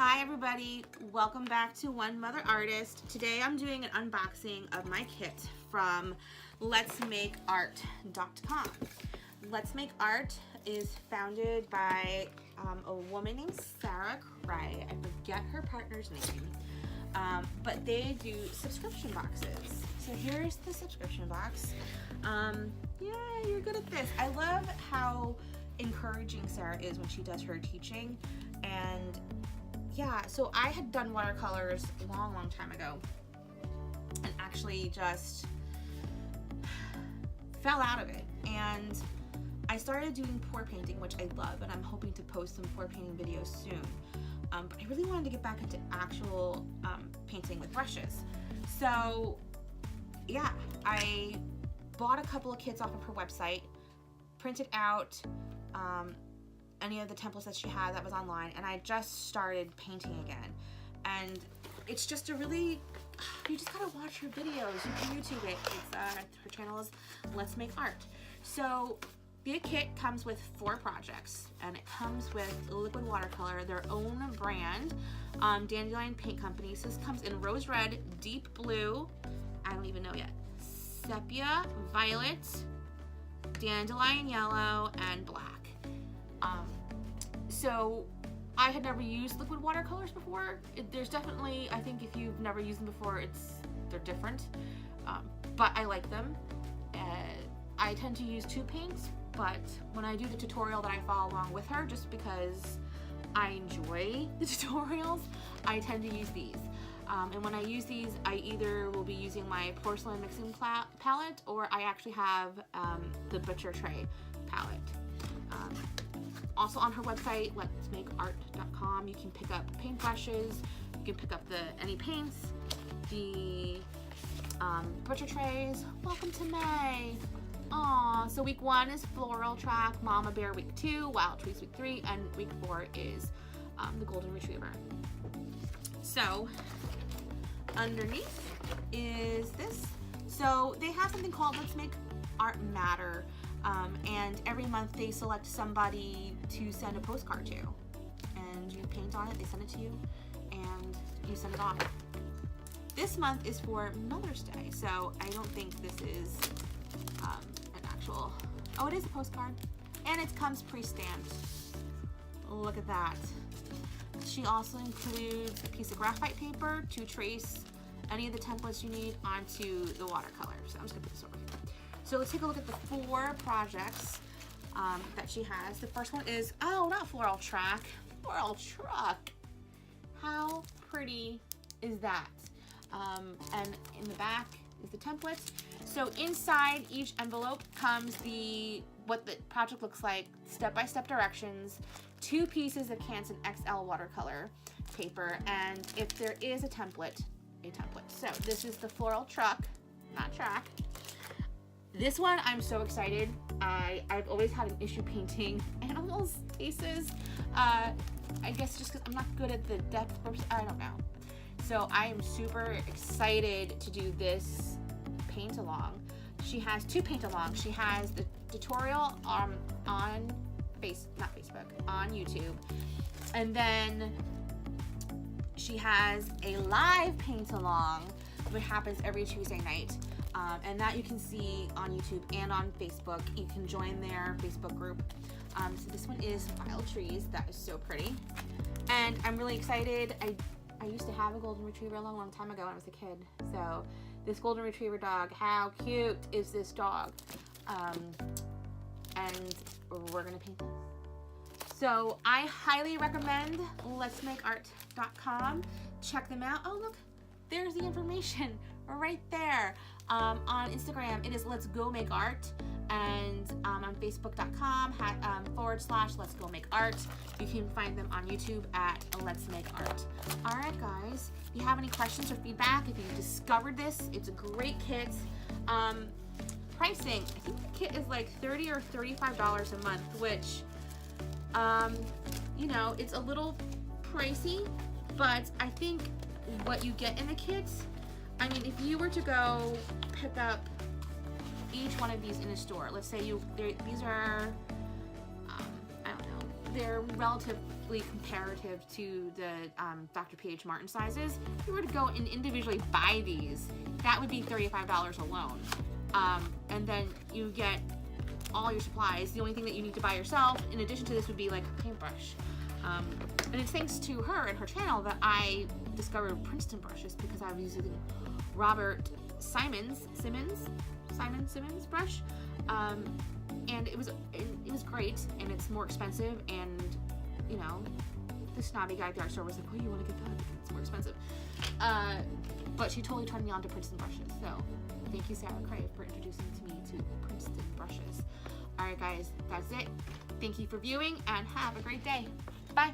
Hi everybody, welcome back to One Mother Artist. Today I'm doing an unboxing of my kit from letsmakeart.com. Let's Make Art is founded by a woman named Sarah Cray. I forget her partner's name, but they do subscription boxes. So here's the subscription box. Yeah, you're good at this. I love how encouraging Sarah is when she does her teaching. And yeah, so I had done watercolors a long time ago and actually just fell out of it. And I started doing pour painting, which I love, and I'm hoping to post some pour painting videos soon. But I really wanted to get back into actual painting with brushes. So yeah, I bought a couple of kits off of her website, printed out any of the templates that she had that was online, and I just started painting again. And it's just a really, you just gotta watch her videos. You can YouTube it. It's her channel is Let's Make Art. So the kit comes with 4 projects, and it comes with liquid watercolor, their own brand, Dandelion Paint Company. So this comes in rose red, deep blue, I don't even know yet, sepia, violet, dandelion yellow, and black. So I had never used liquid watercolors before. There's definitely, I think if you've never used them before, they're different, but I like them. I tend to use 2 paints, but when I do the tutorial that I follow along with her, just because I enjoy the tutorials, I tend to use these. And when I use these, I either will be using my porcelain mixing palette, or I actually have the Butcher Tray palette. Also on her website, letsmakeart.com, you can pick up paintbrushes, you can pick up any paints, the butcher trays. Welcome to May. Aw, so week 1 is Floral Track, Mama Bear week 2, Wild Trees week 3, and week 4 is the Golden Retriever. So underneath is this. So they have something called Let's Make Art Matter. And every month they select somebody to send a postcard to, and you paint on it, they send it to you, and you send it off. This month is for Mother's Day, so I don't think this is an actual, oh, it is a postcard, and it comes pre-stamped. Look at that. She also includes a piece of graphite paper to trace any of the templates you need onto the watercolor. So I'm just gonna put this over here. So let's take a look at the 4 projects that she has. The first one is, oh, not Floral Track, Floral Truck. How pretty is that? And in the back is the templates. So inside each envelope comes what the project looks like, step-by-step directions, 2 pieces of Canson XL watercolor paper, and if there is a template. So this is the Floral Truck, not track. This one, I'm so excited. I've always had an issue painting animals' faces. I guess just because I'm not good at the depth, I don't know. So I am super excited to do this paint along. She has 2 paint alongs. She has the tutorial on YouTube. And then she has a live paint along, which happens every Tuesday night. And that you can see on YouTube and on Facebook. You can join their Facebook group. So this one is Wild Trees. That is so pretty. And I'm really excited. I used to have a golden retriever a long time ago when I was a kid. So this golden retriever dog, how cute is this dog? And we're gonna paint this. So I highly recommend letsmakeart.com. Check them out. Oh look, there's the information right there. On Instagram, it is Let's Go Make Art, and on Facebook.com /Let's Go Make Art. You can find them on YouTube at Let's Make Art. All right, guys. If you have any questions or feedback, if you discovered this, it's a great kit. Pricing, I think the kit is like $30 or $35 a month, which, you know, it's a little pricey, but I think what you get in the kits, I mean, if you were to go pick up each one of these in a store, let's say these are, I don't know, they're relatively comparative to the Dr. P.H. Martin sizes. If you were to go and individually buy these, that would be $35 alone. And then you get all your supplies. The only thing that you need to buy yourself, in addition to this, would be like a paintbrush. And it's thanks to her and her channel that I discovered Princeton brushes, because I was using Robert Simon's brush. And it was great, and it's more expensive, and you know, the snobby guy at the art store was like, oh, you want to get that? It's more expensive. But she totally turned me on to Princeton brushes, so thank you, Sarah Cray, for introducing me to Princeton brushes. Alright guys, that's it. Thank you for viewing, and have a great day. Bye!